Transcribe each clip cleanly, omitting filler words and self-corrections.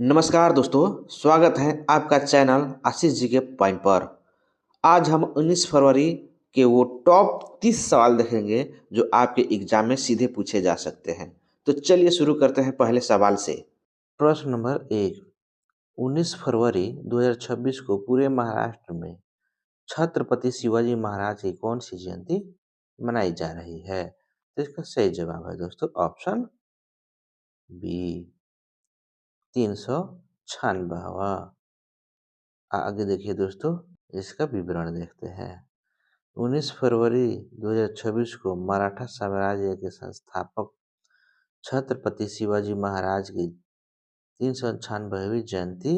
नमस्कार दोस्तों, स्वागत है आपका चैनल आशीष जी के पॉइंट पर। आज हम 19 फरवरी के वो टॉप 30 सवाल देखेंगे जो आपके एग्जाम में सीधे पूछे जा सकते हैं। तो चलिए शुरू करते हैं पहले सवाल से। प्रश्न नंबर 1। 19 फरवरी 2026 को पूरे महाराष्ट्र में छत्रपति शिवाजी महाराज की कौन सी जयंती मनाई जा रही है? तो इसका सही जवाब है दोस्तों ऑप्शन बी, 396। आगे देखिए दोस्तों, इसका विवरण देखते हैं। 19 फरवरी 2026 को मराठा साम्राज्य के संस्थापक छत्रपति शिवाजी महाराज की 396वीं जयंती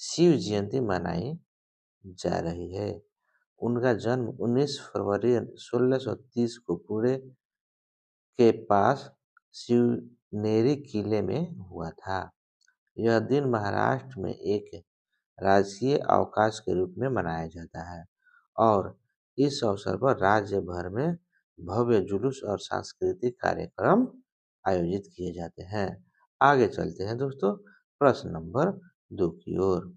शिव जयंती मनाई जा रही है। उनका जन्म 19 फरवरी 1630 को पुणे के पास शिवनेरी किले में हुआ था। यह दिन महाराष्ट्र में एक राजकीय अवकाश के रूप में मनाया जाता है और इस अवसर पर राज्य भर में भव्य जुलूस और सांस्कृतिक कार्यक्रम आयोजित किए जाते हैं। आगे चलते हैं दोस्तों प्रश्न नंबर 2 की ओर।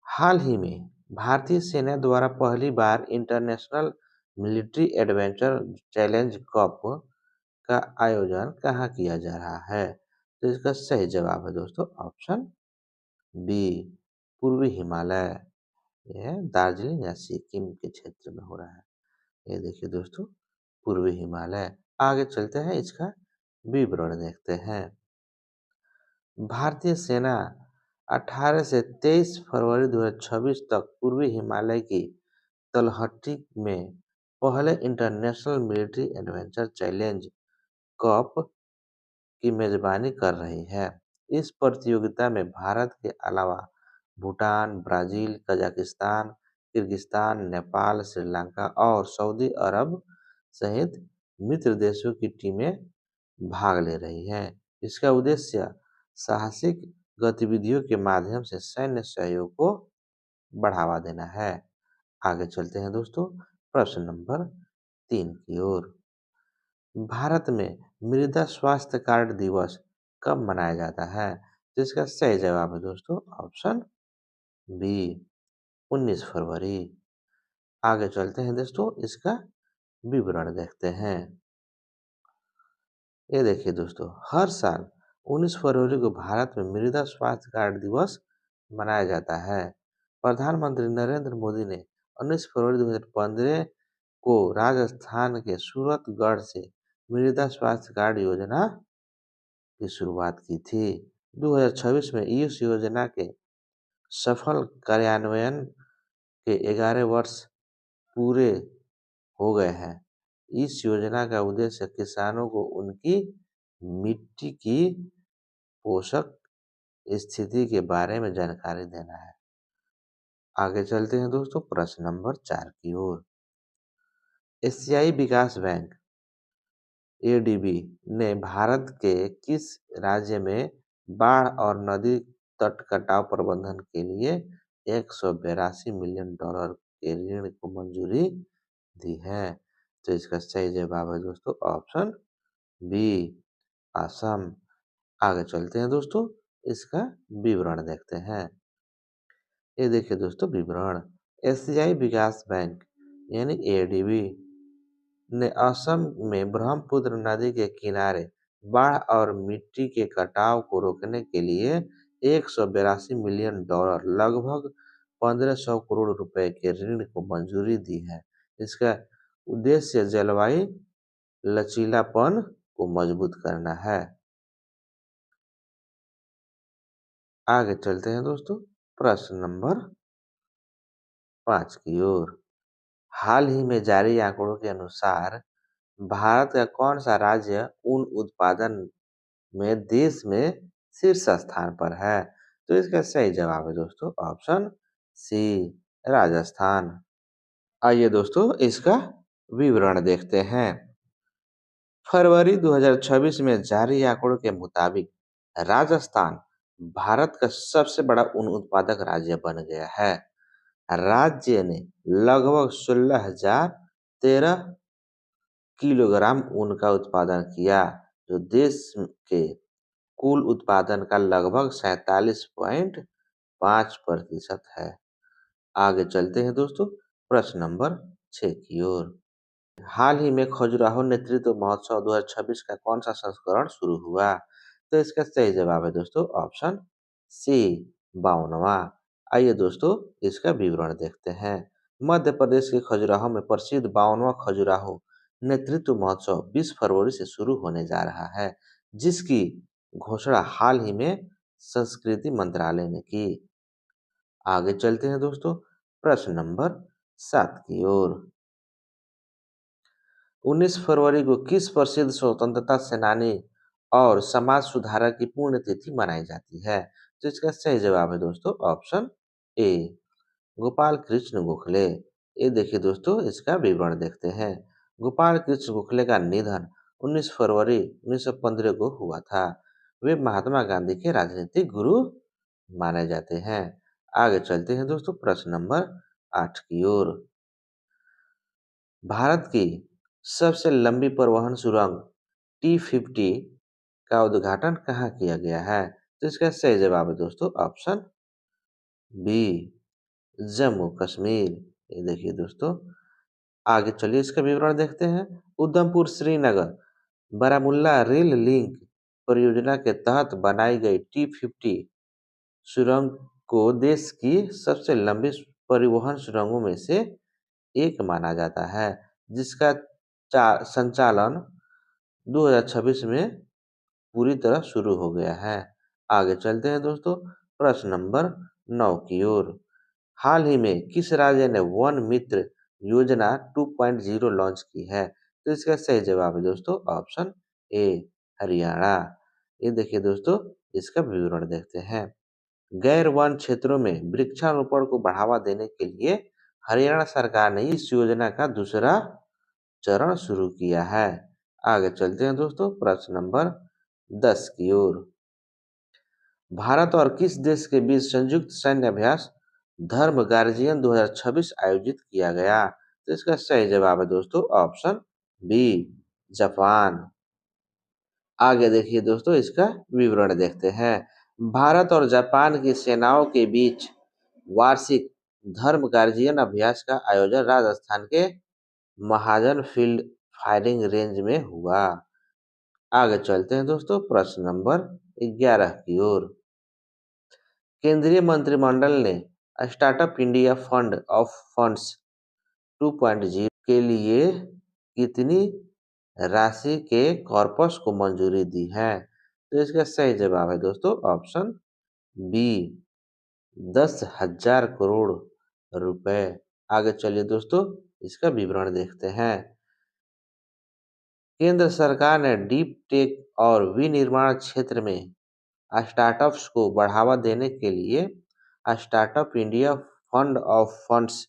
हाल ही में भारतीय सेना द्वारा पहली बार international military adventure challenge cup का आयोजन कहाँ किया जा रहा है? तो इसका सही जवाब है दोस्तों ऑप्शन बी, पूर्वी हिमालय। यह दार्जिलिंग या सिक्किम के क्षेत्र में हो रहा है। ये देखिए दोस्तों, पूर्वी हिमालय। आगे चलते हैं, इसका विवरण देखते हैं। भारतीय सेना 18 से 23 फरवरी 2026 तक पूर्वी हिमालय की तलहटी में पहले international military adventure challenge cup की मेजबानी कर रही है। इस प्रतियोगिता में भारत के अलावा Bhutan, Brazil, Kazakhstan, Kyrgyzstan, Nepal, Sri Lanka और सऊदी अरब सहित मित्र देशों की टीमें भाग ले रही हैं। इसका उद्देश्य साहसिक गतिविधियों के माध्यम से सैन्य सहयोग को बढ़ावा देना है। आगे चलते हैं दोस्तों प्रश्न नंबर 3 की ओर। भारत में मृदा स्वास्थ्य कार्ड दिवस कब मनाया जाता है? तो इसका सही जवाब है दोस्तों ऑप्शन बी, 19 फरवरी। आगे चलते हैं दोस्तों, इसका विवरण देखते हैं। ये देखिए दोस्तों, हर साल 19 फरवरी को भारत में मृदा स्वास्थ्य कार्ड दिवस मनाया जाता है। प्रधानमंत्री नरेंद्र मोदी ने 19 फरवरी 2015 को राजस्थान के सूरतगढ़ से मृदा स्वास्थ्य कार्ड योजना की शुरुआत की थी। 2026 में इस योजना के सफल कार्यान्वयन के 11 वर्ष पूरे हो गए हैं। इस योजना का उद्देश्य किसानों को उनकी मिट्टी की पोषक स्थिति के बारे में जानकारी देना है। आगे चलते हैं दोस्तों प्रश्न नंबर 4 की ओर। एशियाई विकास बैंक एडीबी ने भारत के किस राज्य में बाढ़ और नदी तट कटाव प्रबंधन के लिए 182 मिलियन डॉलर के ऋण को मंजूरी दी है? तो इसका सही जवाब है दोस्तों ऑप्शन बी, असम। आगे चलते हैं दोस्तों, इसका विवरण देखते हैं। ये देखिए दोस्तों विवरण। एशियाई विकास बैंक यानी एडीबी ने असम में ब्रह्मपुत्र नदी के किनारे बाढ़ और मिट्टी के कटाव को रोकने के लिए 182 मिलियन डॉलर लगभग 1500 करोड़ रुपए के ऋण को मंजूरी दी है। इसका उद्देश्य जलवायु लचीलापन को मजबूत करना है। आगे चलते हैं दोस्तों प्रश्न नंबर 5 की ओर। हाल ही में जारी आंकड़ों के अनुसार भारत का कौन सा राज्य ऊन उत्पादन में देश में शीर्ष स्थान पर है? तो इसका सही जवाब है दोस्तों ऑप्शन सी, राजस्थान। आइए दोस्तों इसका विवरण देखते हैं। फरवरी 2026 में जारी आंकड़ों के मुताबिक राजस्थान भारत का सबसे बड़ा ऊन उत्पादक राज्य बन गया है। राज्य ने लगभग 16,013 किलोग्राम ऊन का उत्पादन किया, जो देश के कुल उत्पादन का लगभग 47.5% है। आगे चलते हैं दोस्तों प्रश्न नंबर 6 की ओर। हाल ही में खजुराहो नेतृत्व महोत्सव 2026 का कौन सा संस्करण शुरू हुआ? तो इसका सही जवाब है दोस्तों ऑप्शन सी 52वां। आइए दोस्तों इसका विवरण देखते हैं। मध्य प्रदेश के खजुराहो में प्रसिद्ध 52वां खजुराहो नेतृत्व महोत्सव 20 फरवरी से शुरू होने जा रहा है, जिसकी घोषणा हाल ही में संस्कृति मंत्रालय ने की। आगे चलते हैं दोस्तों प्रश्न नंबर 7 की ओर। 19 फरवरी को किस प्रसिद्ध स्वतंत्रता सेनानी और समाज सुधारक की पुण्यतिथि मनाई जाती है? तो इसका सही जवाब है दोस्तों ऑप्शन ए गोपाल कृष्ण गोखले। ये देखिए दोस्तों इसका विवरण देखते हैं। गोपाल कृष्ण गोखले का निधन 19 फरवरी 1915 को हुआ था। वे महात्मा गांधी के राजनीतिक गुरु माने जाते हैं। आगे चलते हैं दोस्तों प्रश्न नंबर 8 की ओर। भारत की सबसे लंबी परिवहन सुरंग T50 का उद्घाटन कहाँ किया गया है? तो इसका सही जवाब है दोस्तों ऑप्शन बी जम्मू कश्मीर। ये देखिए दोस्तों आगे चलिए इसका विवरण देखते हैं। उधमपुर श्रीनगर बारामूला रेल लिंक परियोजना के तहत बनाई गई T50 सुरंग को देश की सबसे लंबी परिवहन सुरंगों में से एक माना जाता है, जिसका संचालन 2026 में पूरी तरह शुरू हो गया है। आगे चलते हैं दोस्तों प्रश्न नंबर 9 की ओर। हाल ही में किस राज्य ने वन मित्र योजना 2.0 लॉन्च की है? तो इसका सही जवाब है दोस्तों ऑप्शन ए हरियाणा। ये देखिए दोस्तों इसका विवरण देखते हैं। गैर वन क्षेत्रों में वृक्षारोपण को बढ़ावा देने के लिए हरियाणा सरकार ने इस योजना का दूसरा चरण शुरू किया है। आगे चलते हैं दोस्तों प्रश्न नंबर 10 की ओर। भारत और किस देश के बीच संयुक्त सैन्य अभ्यास धर्म गार्जियन 2026 आयोजित किया गया? तो इसका सही जवाब है दोस्तों ऑप्शन बी जापान। आगे देखिए दोस्तों इसका विवरण देखते हैं। भारत और जापान की सेनाओं के बीच वार्षिक धर्म गार्जियन अभ्यास का आयोजन राजस्थान के महाजन फील्ड फायरिंग रेंज में हुआ। आगे चलते हैं दोस्तों प्रश्न नंबर 11 की ओर। केंद्रीय मंत्रिमंडल ने startup India fund of funds 2.0 के लिए कितनी राशि के कॉर्पस को मंजूरी दी है? तो इसका सही जवाब है दोस्तों ऑप्शन बी 10,000 करोड़ रुपए। आगे चलिए दोस्तों इसका विवरण देखते हैं। केंद्र सरकार ने डीप टेक और विनिर्माण क्षेत्र में स्टार्टअप्स को बढ़ावा देने के लिए startup India fund of funds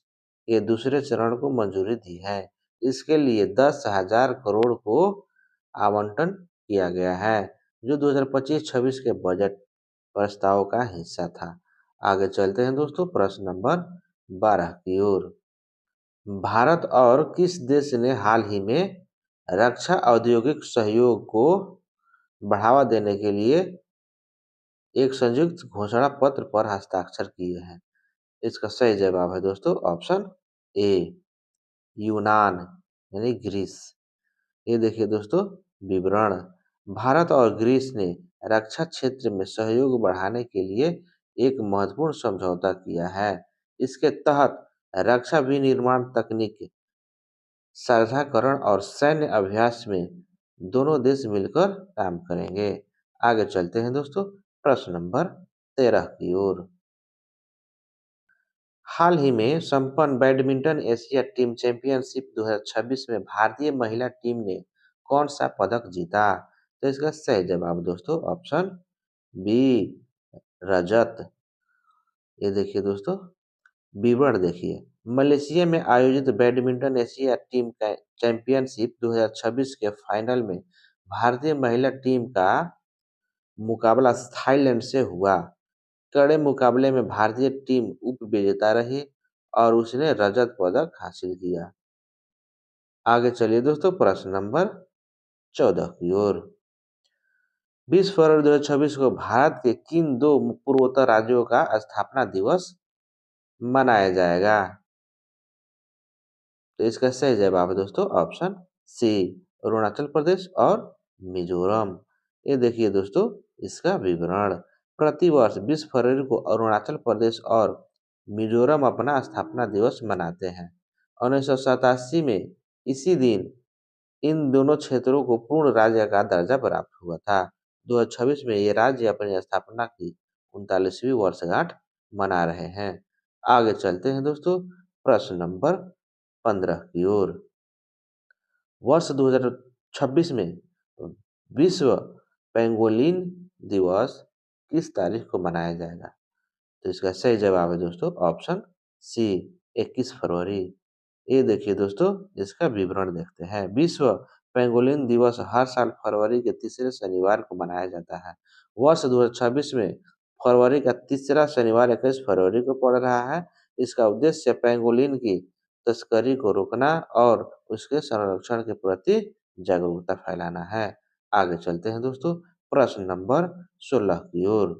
के दूसरे चरण को मंजूरी दी है। इसके लिए 10,000 करोड़ को आवंटन किया गया है, जो 2025-26 के बजट प्रस्ताव का हिस्सा था। आगे चलते हैं दोस्तों प्रश्न नंबर 12 की ओर। भारत और किस देश ने हाल ही में रक्षा औद्योगिक सहयोग को बढ़ावा देने के लिए एक संयुक्त घोषणा पत्र पर हस्ताक्षर किए हैं? इसका सही जवाब है दोस्तों ऑप्शन ए यूनान यानी ग्रीस। ये देखिए दोस्तों विवरण। भारत और ग्रीस ने रक्षा क्षेत्र में सहयोग बढ़ाने के लिए एक महत्वपूर्ण समझौता किया है। इसके तहत रक्षा विनिर्माण तकनीक साझाकरण और सैन्य अभ्यास में दोनों देश मिलकर काम करेंगे। आगे चलते हैं दोस्तों प्रश्न नंबर 13 की ओर। हाल ही में संपन्न बैडमिंटन एशिया टीम चैंपियनशिप 2026 में भारतीय महिला टीम ने कौन सा पदक जीता? तो इसका सही जवाब दोस्तों ऑप्शन बी रजत। ये देखिए दोस्तों विवरण देखिए। मलेशिया में आयोजित बैडमिंटन एशिया टीम का चैंपियनशिप 2026 के फाइनल में भारतीय महिला टीम का मुकाबला थाईलैंड से हुआ। कड़े मुकाबले में भारतीय टीम उप विजेता रही और उसने रजत पदक हासिल किया। आगे चलिए दोस्तों प्रश्न नंबर 14 की ओर। 20 फरवरी 2026 को भारत के किन दो पूर्वोत्तर राज्यों का स्थापना दिवस मनाया जाएगा? तो इसका सही जवाब है दोस्तों ऑप्शन सी, अरुणाचल प्रदेश और मिजोरम। ये देखिए दोस्तों इसका विवरण। प्रतिवर्ष 20 फरवरी को अरुणाचल प्रदेश और मिजोरम अपना स्थापना दिवस मनाते हैं। 1987 में इसी दिन इन दोनों क्षेत्रों को पूर्ण राज्य का दर्जा प्राप्त हुआ था। 2026 में ये राज्य अपनी स्थापना की 39वीं वर्षगांठ मना रहे हैं। आगे चलते हैं दोस्तों प्रश्न नंबर 15 की ओर। वर्ष 2026 में विश्व पेंगोलिन दिवस किस तारीख को मनाया जाएगा? तो इसका सही जवाब है दोस्तों ऑप्शन सी, 21 फरवरी। ये देखिए दोस्तों इसका विवरण देखते हैं। विश्व पेंगोलिन दिवस हर साल फरवरी के तीसरे शनिवार को मनाया जाता है। वर्ष 2026 में फरवरी का तीसरा शनिवार 21 फरवरी को पड़ रहा है। इसका उद्देश्य पेंगोलिन की तस्करी को रोकना और उसके संरक्षण के प्रति जागरूकता फैलाना है। आगे चलते हैं दोस्तों प्रश्न नंबर 16 की ओर।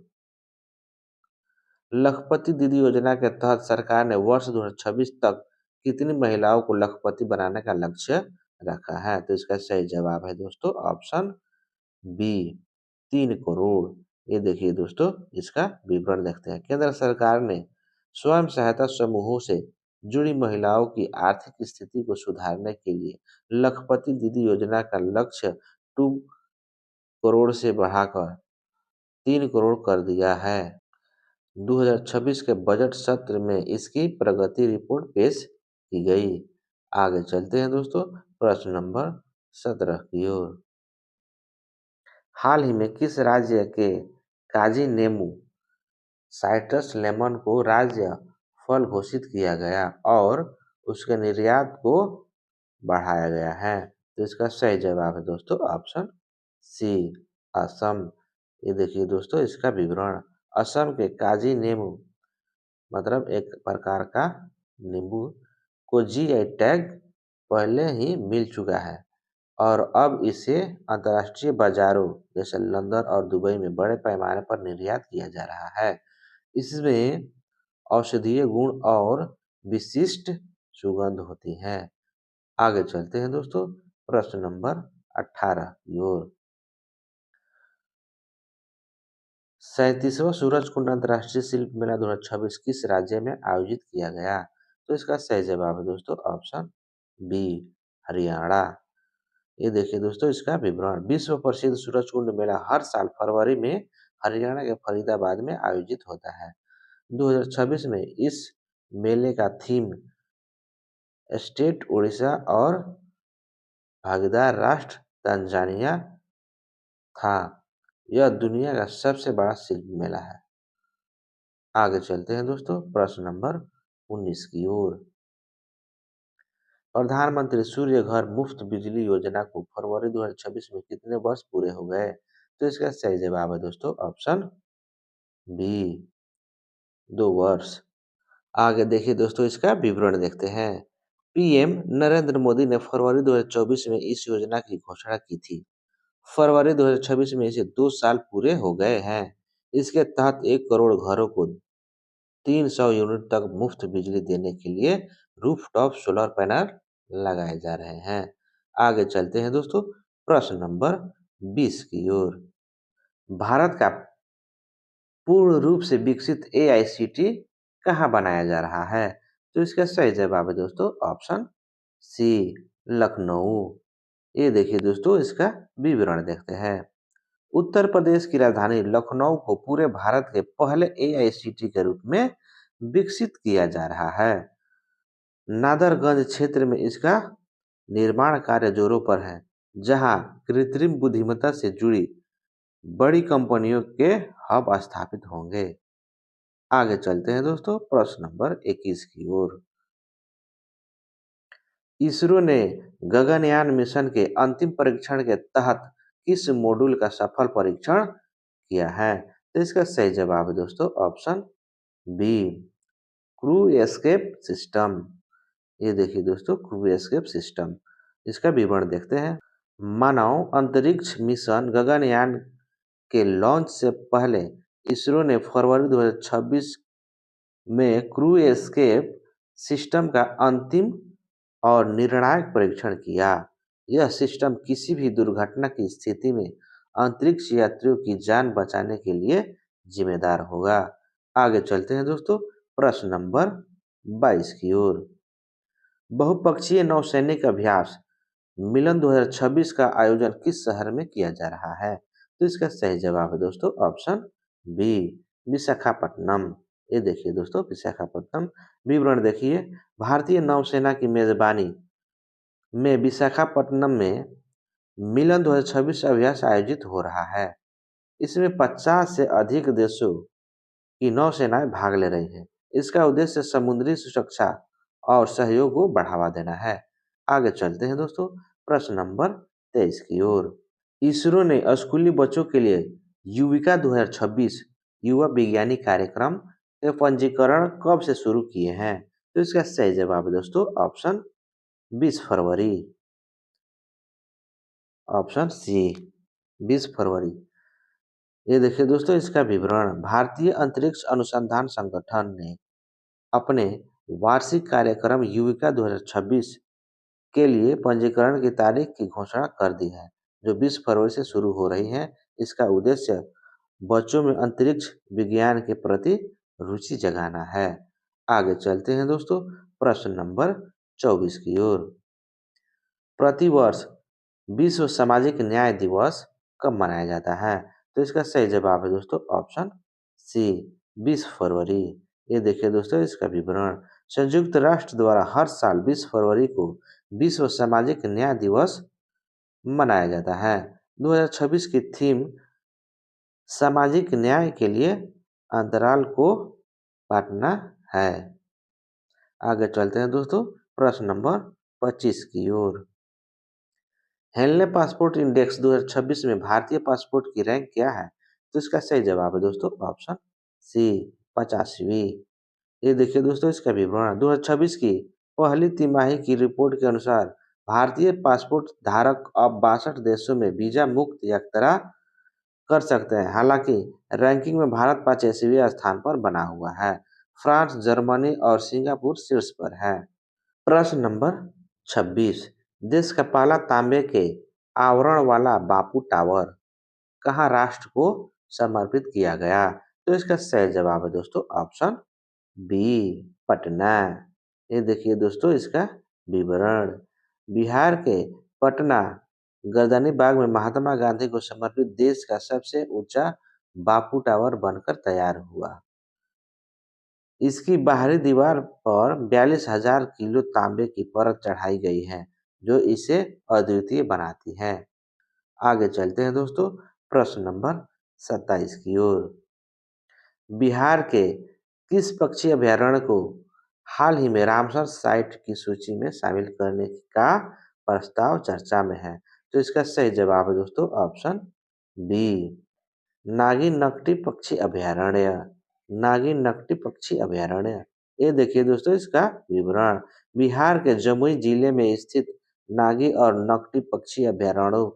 लखपति दीदी योजना के तहत सरकार ने वर्ष 2026 तक कितनी महिलाओं को लखपति बनाने का लक्ष्य रखा है? तो इसका सही जवाब है दोस्तों ऑप्शन बी, 3 करोड़। ये देखिए दोस्तों इसका विवरण देखते हैं। केंद्र सरकार ने स्वयं सहायता समूहों से जुड़ी महिलाओं की आर्थिक स्थिति को सुधारने के लिए लखपति दीदी योजना का लक्ष्य 2 करोड़ से बढ़ाकर 3 करोड़ कर दिया है। 2026 के बजट सत्र में इसकी प्रगति रिपोर्ट पेश की गई। आगे चलते हैं दोस्तों प्रश्न नंबर 17 की ओर। हाल ही में किस राज्य के काजी नेमू साइट्रस लेमन को राज्य फल घोषित किया गया और उसके निर्यात को बढ़ाया गया है? तो इसका सही जवाब है दोस्तों ऑप्शन सी, असम। ये देखिए दोस्तों इसका विवरण। असम के काजी नेमू मतलब एक प्रकार का नींबू को जीआई टैग पहले ही मिल चुका है और अब इसे अंतर्राष्ट्रीय बाजारों जैसे लंदन और दुबई में बड़े पैमाने पर निर्यात किया जा रहा है। इसमें औषधीय गुण और विशिष्ट सुगंध होती है। आगे चलते हैं दोस्तों प्रश्न नंबर 18 की ओर। 37वां सूरजकुंड अंतर्राष्ट्रीय शिल्प मेला 2026 किस राज्य में आयोजित किया गया? तो इसका सही जवाब है दोस्तों ऑप्शन बी, हरियाणा। ये देखिए दोस्तों इसका विवरण। विश्व प्रसिद्ध सूरजकुंड मेला हर साल फरवरी में हरियाणा के फरीदाबाद में आयोजित होता है। 2026 में इस मेले का थीम स्टेट उड़ीसा और भागीदार राष्ट्र तंजानिया था। यह दुनिया का सबसे बड़ा शिल्प मेला है। आगे चलते हैं दोस्तों प्रश्न नंबर 19 की ओर। प्रधानमंत्री सूर्य घर मुफ्त बिजली योजना को फरवरी 2026 में कितने वर्ष पूरे हो गए? तो इसका सही जवाब है दोस्तों ऑप्शन बी, 2 वर्ष। आगे देखिए दोस्तों इसका विवरण देखते हैं। पीएम नरेंद्र मोदी ने फरवरी 2024 में इस योजना की घोषणा की थी। फरवरी 2026 में इसे 2 साल पूरे हो गए हैं। इसके तहत 1 करोड़ घरों को 300 यूनिट तक मुफ्त बिजली देने के लिए रूफटॉप सोलर पैनल लगाए जा रहे हैं। आगे चलते हैं दोस्तों प्रश्न नंबर 20 की ओर। भारत का पूर्ण रूप से विकसित एआईसीटी कहाँ बनाया जा रहा है? तो इसका सही जवाब है दोस्तों ऑप्शन सी, लखनऊ। ये देखिए दोस्तों इसका विवरण देखते हैं। उत्तर प्रदेश की राजधानी लखनऊ को पूरे भारत के पहले एआईसीटी के रूप में विकसित किया जा रहा है। नादरगंज क्षेत्र में इसका निर्माण कार्य जोरों पर है, जहां कृत्रिम बुद्धिमत्ता से जुड़ी बड़ी कंपनियों के हब स्थापित होंगे। आगे चलते हैं दोस्तों प्रश्न नंबर 21 की ओर। इसरो ने गगनयान मिशन के अंतिम परीक्षण के तहत किस मॉड्यूल का सफल परीक्षण किया है? तो इसका सही जवाब है दोस्तों option B, crew escape system. ये देखिए दोस्तों क्रू एस्केप सिस्टम। इसका विवरण देखते हैं। मानव अंतरिक्ष मिशन गगनयान के लॉन्च से पहले इसरो ने फरवरी 2026 में क्रू एस्केप सिस्टम का अंतिम और निर्णायक परीक्षण किया। यह सिस्टम किसी भी दुर्घटना की स्थिति में अंतरिक्ष यात्रियों की जान बचाने के लिए जिम्मेदार होगा। आगे चलते हैं दोस्तों प्रश्न नंबर 22 की ओर। बहुपक्षीय नौसैनिक अभ्यास मिलन 2026 का आयोजन किस शहर में किया जा रहा है? तो इसका सही जवाब है दोस्तों ऑप्शन बी, विशाखापट्टनम। ये देखिए दोस्तों विशाखापट्टनम। विवरण देखिए, भारतीय नौसेना की मेजबानी में विशाखापट्टनम में मिलन 2026 अभ्यास आयोजित हो रहा है। इसमें 50 से अधिक देशों की नौसेनाएं भाग ले रही हैं। इसका उद्देश्य समुद्री सुरक्षा और सहयोग को बढ़ावा देना है। आगे चलते हैं दोस्तों प्रश्न नंबर 23 की ओर। इसरो ने स्कूली बच्चों के लिए युविका 2026 युवा विज्ञानी कार्यक्रम के पंजीकरण कब से शुरू किए हैं? तो इसका सही जवाब है दोस्तों ऑप्शन 20 फरवरी। ऑप्शन सी 20 फरवरी। ये देखिए दोस्तों इसका विवरण, भारतीय अंतरिक्ष अनुसंधान संगठन ने अपने वार्षिक कार्यक्रम युविका 2026 के लिए पंजीकरण की तारीख की घोषणा कर दी है, जो 20 फरवरी से शुरू हो रही है। इसका उद्देश्य बच्चों में अंतरिक्ष विज्ञान के प्रति रुचि जगाना है। आगे चलते हैं दोस्तों प्रश्न नंबर 24 की ओर। प्रतिवर्ष विश्व सामाजिक न्याय दिवस कब मनाया जाता है? तो इसका सही जवाब है दोस्तों ऑप्शन सी 20 फरवरी। ये देखिए दोस्तों इसका विवरण, संयुक्त राष्ट्र द्वारा हर साल 20 फरवरी को विश्व सामाजिक न्याय दिवस मनाया जाता है। 2026 की थीम सामाजिक न्याय के लिए अंतराल को पाटना है। आगे चलते हैं दोस्तों प्रश्न नंबर 25 की ओर। हेनले पासपोर्ट इंडेक्स 2026 में भारतीय पासपोर्ट की रैंक क्या है? तो इसका सही जवाब है दोस्तों ऑप्शन सी 85वीं। ये देखिए दोस्तों इसका विवरण, 2026 की पहली तिमाही की रिपोर्ट के अनुसार भारतीय पासपोर्ट धारक अब 62 देशों में वीजा मुक्त यात्रा कर सकते हैं। हालांकि रैंकिंग में भारत 85वें स्थान पर बना हुआ है। फ्रांस, जर्मनी और सिंगापुर शीर्ष पर है। प्रश्न नंबर 26, देश का पहला तांबे के आवरण वाला बापू टावर कहाँ राष्ट्र को समर्पित किया गया? तो इसका सही जवाब है दोस्तों ऑप्शन बी, पटना। ये देखिए दोस्तों इसका विवरण, बिहार के पटना गर्दनी बाग में महात्मा गांधी को समर्पित देश का सबसे ऊंचा बापू टावर बनकर तैयार हुआ। इसकी बाहरी दीवार पर 42,000 किलो तांबे की परत चढ़ाई गई है, जो इसे अद्वितीय बनाती है। आगे चलते हैं दोस्तों प्रश्न नंबर 27 की ओर। बिहार के किस पक्षी अभयारण्य को हाल ही में रामसर साइट की सूची में शामिल करने का प्रस्ताव चर्चा में है? तो इसका सही जवाब है दोस्तों ऑप्शन बी, नागी नकटी पक्षी अभयारण्य। नागी नकटी पक्षी अभयारण्य। ये देखिए दोस्तों इसका विवरण, बिहार के जमुई जिले में स्थित नागी और नकटी पक्षी अभयारण्यों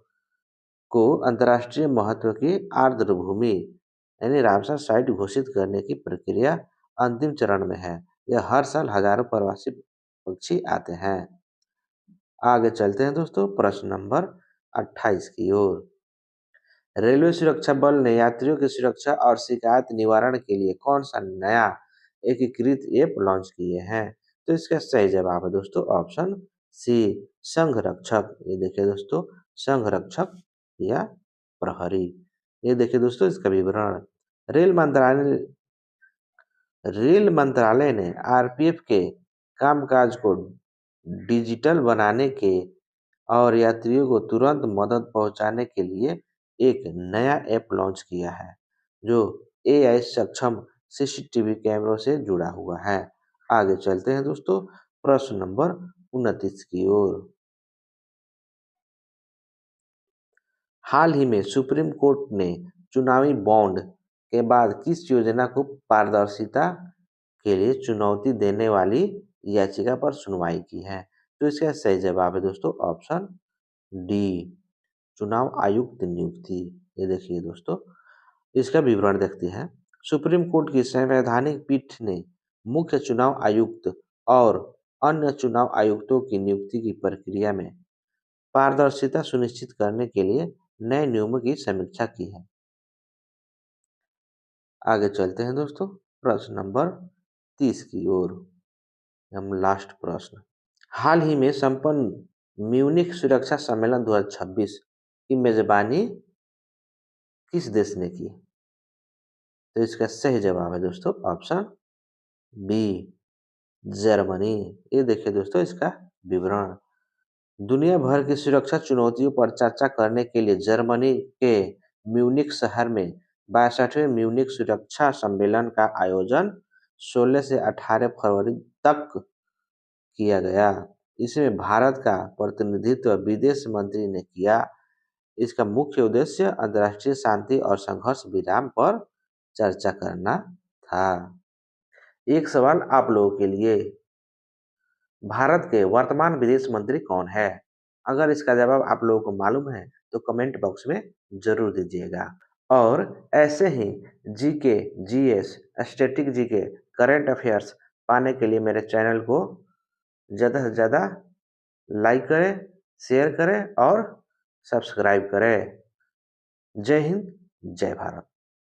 को अंतर्राष्ट्रीय महत्व की आर्द्र भूमि यानी रामसर साइट घोषित करने की प्रक्रिया अंतिम चरण में है। यह हर साल हजारों प्रवासी पक्षी आते हैं। आगे चलते हैं दोस्तों प्रश्न नंबर 28 की ओर। रेलवे सुरक्षा बल ने यात्रियों की सुरक्षा और शिकायत निवारण के लिए कौन सा नया एकीकृत ऐप लॉन्च किए हैं? तो इसका सही जवाब है दोस्तों ऑप्शन सी, संघ रक्षक। ये देखिए दोस्तों संघ रक्षक या प्रहरी। ये देखिए दोस्तों इसका विवरण, रेल मंत्रालय रेल मंत्रालय ने आरपीएफ के कामकाज को डिजिटल बनाने के और यात्रियों को तुरंत मदद पहुंचाने के लिए एक नया ऐप लॉन्च किया है, जो एआई सक्षम सीसीटीवी कैमरों से जुड़ा हुआ है। आगे चलते हैं दोस्तों प्रश्न नंबर 29 की ओर। हाल ही में सुप्रीम कोर्ट ने चुनावी बॉन्ड के बाद किस योजना को पारदर्शिता के लिए चुनौती देने वाली याचिका पर सुनवाई की है? तो इसका सही जवाब है दोस्तों ऑप्शन डी, चुनाव आयुक्त नियुक्ति। ये देखिए दोस्तों इसका विवरण देखते हैं। सुप्रीम कोर्ट की संवैधानिक पीठ ने मुख्य चुनाव आयुक्त और अन्य चुनाव आयुक्तों की नियुक्ति की प्रक्रिया में पारदर्शिता सुनिश्चित करने के लिए नए नियमों की समीक्षा की है। आगे चलते हैं दोस्तों प्रश्न नंबर 30 की ओर। हम लास्ट प्रश्न। हाल ही में संपन्न म्यूनिख सुरक्षा सम्मेलन 2026 की मेजबानी किस देश ने की? तो इसका सही जवाब है दोस्तों ऑप्शन बी, जर्मनी। ये देखिए दोस्तों इसका विवरण। दुनिया भर की सुरक्षा चुनौतियों पर चर्चा करने के लिए जर्मनी के म्यूनिख शहर में 62वें म्यूनिख सुरक्षा सम्मेलन का आयोजन 16 से 18 फरवरी तक किया गया। इसमें भारत का प्रतिनिधित्व विदेश मंत्री ने किया। इसका मुख्य उद्देश्य अंतर्राष्ट्रीय शांति और संघर्ष विराम पर चर्चा करना था। एक सवाल आप लोगों के लिए, भारत के वर्तमान विदेश मंत्री कौन है? अगर इसका जवाब आप लोगों को मालूम है तो कमेंट बॉक्स में जरूर दीजिएगा। और ऐसे ही GK, GS, static GK, current affairs पाने के लिए मेरे चैनल को ज़्यादा से ज़्यादा लाइक करें, शेयर करें और सब्सक्राइब करें। जय हिंद, जय भारत।